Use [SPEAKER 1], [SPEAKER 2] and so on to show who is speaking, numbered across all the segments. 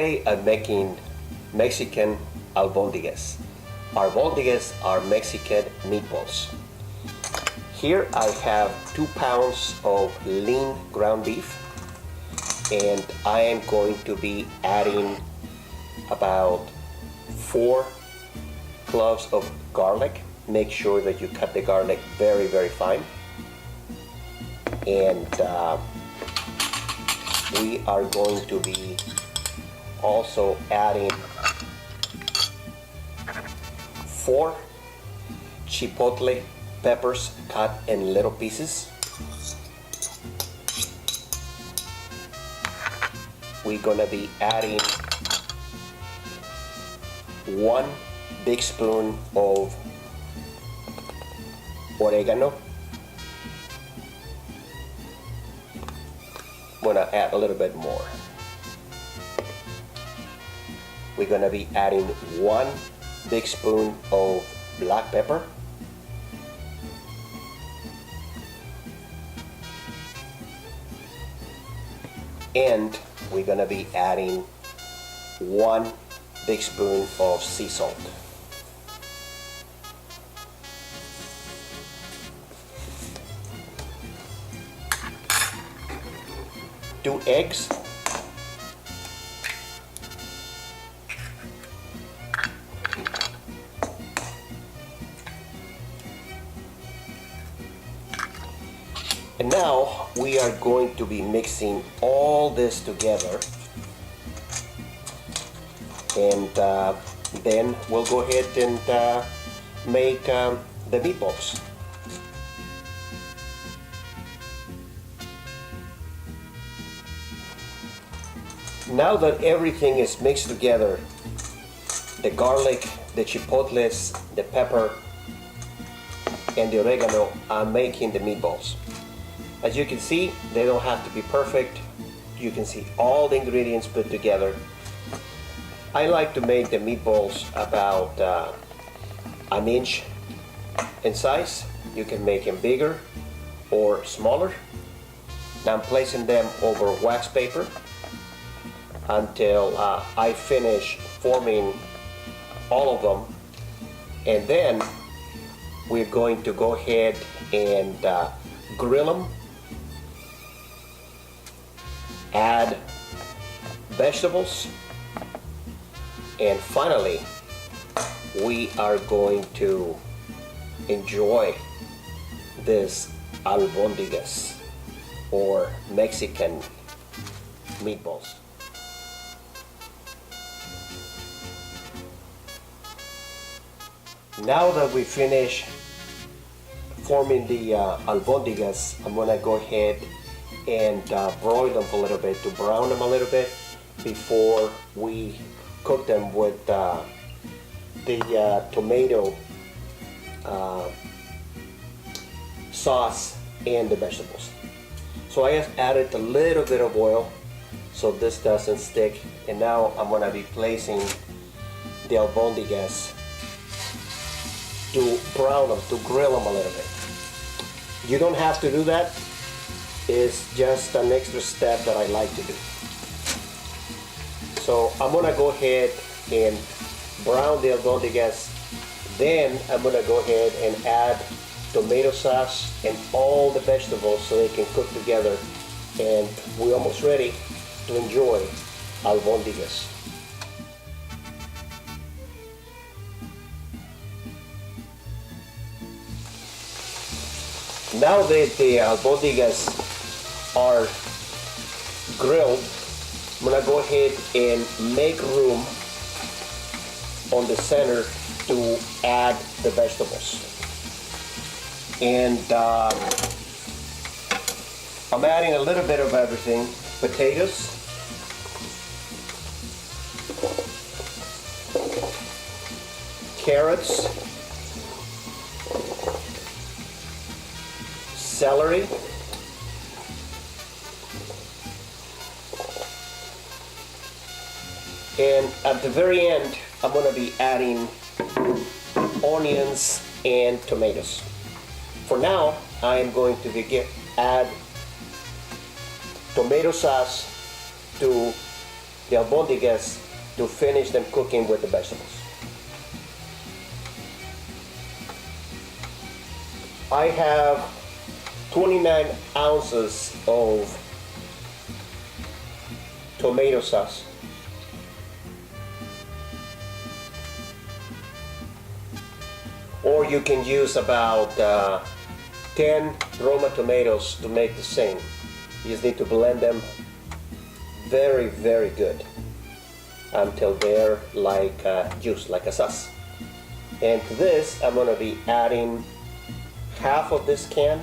[SPEAKER 1] Today I'm making Mexican albondigas. Albondigas are Mexican meatballs. Here I have 2 pounds of lean ground beef, and I am going to be adding about 4 cloves of garlic. Make sure that you cut the garlic very, very fine. And we are going to be also adding 4 chipotle peppers cut in little pieces. We're gonna be adding 1 big spoon of oregano. I'm gonna add a little bit more. We're gonna be adding 1 big spoon of black pepper. And we're gonna be adding 1 big spoon of sea salt. Two eggs. And now we are going to be mixing all this together, and then we'll go ahead and make the meatballs. Now that everything is mixed together, the garlic, the chipotles, the pepper, and the oregano, I'm making the meatballs. As you can see, they don't have to be perfect. You can see all the ingredients put together. I like to make the meatballs about 1 inch in size. You can make them bigger or smaller. Now I'm placing them over wax paper until I finish forming all of them, and then we're going to go ahead and grill them, add vegetables, and finally we are going to enjoy this albondigas or Mexican meatballs. Now that we finish forming the albondigas, I'm gonna go ahead and broil them for a little bit, to brown them a little bit before we cook them with the tomato sauce and the vegetables. So I just added a little bit of oil so this doesn't stick, and now I'm gonna be placing the albondigas to brown them, to grill them a little bit. You don't have to do that. It's just an extra step that I like to do. So I'm gonna go ahead and brown the albondigas. Then I'm gonna go ahead and add tomato sauce and all the vegetables so they can cook together. And we're almost ready to enjoy albondigas. Now that the albondigas are grilled, I'm gonna go ahead and make room on the center to add the vegetables. And I'm adding a little bit of everything. Potatoes, carrots, celery, and at the very end I'm going to be adding onions and tomatoes. For now I am going to add tomato sauce to the albondigas to finish them cooking with the vegetables. I have 29 ounces of tomato sauce. Or you can use about 10 Roma tomatoes to make the same. You just need to blend them very, very good until they're like juice, like a sauce. And to this, I'm going to be adding half of this can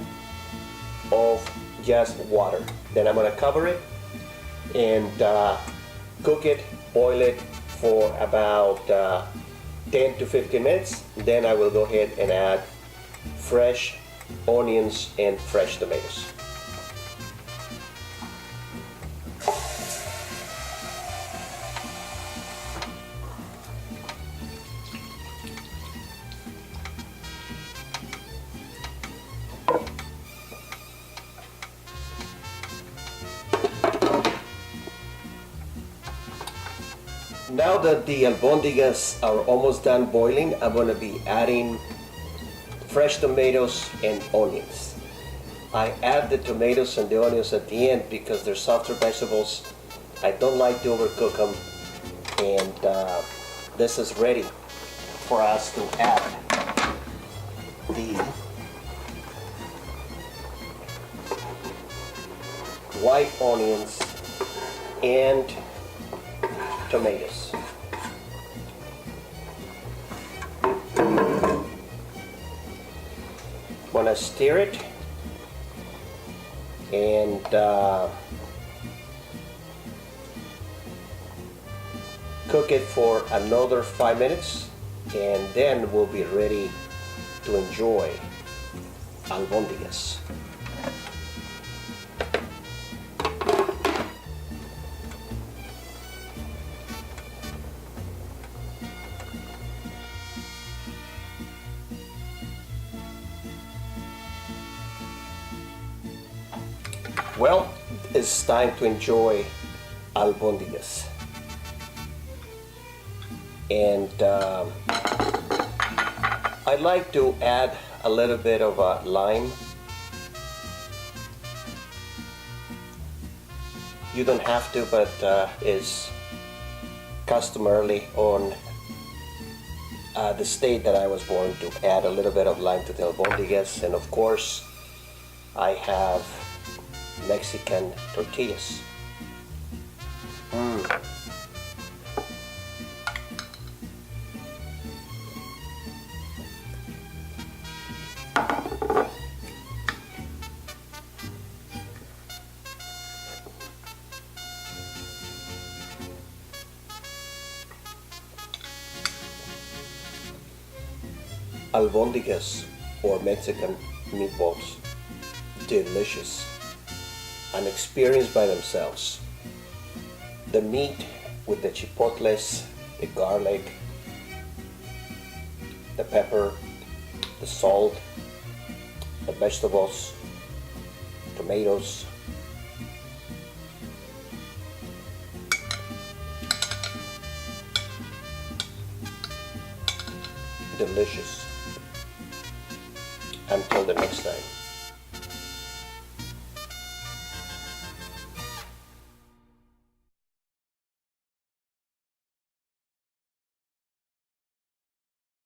[SPEAKER 1] of just water. Then I'm going to cover it and cook it, boil it for about 10 to 15 minutes. Then I will go ahead and add fresh onions and fresh tomatoes. Now that the albondigas are almost done boiling, I'm going to be adding fresh tomatoes and onions. I add the tomatoes and the onions at the end because they're softer vegetables. I don't like to overcook them, and this is ready for us to add the white onions and tomatoes. I'm gonna stir it and cook it for another 5 minutes, and then we'll be ready to enjoy albondigas. Well, it's time to enjoy albondigas. And I like to add a little bit of lime. You don't have to, but it's customarily on the state that I was born to add a little bit of lime to the albondigas. And of course, I have Mexican tortillas. Albondigas, or Mexican meatballs, delicious. An experience by themselves. The meat with the chipotles, the garlic, the pepper, the salt, the vegetables, tomatoes. Delicious. Until the next time.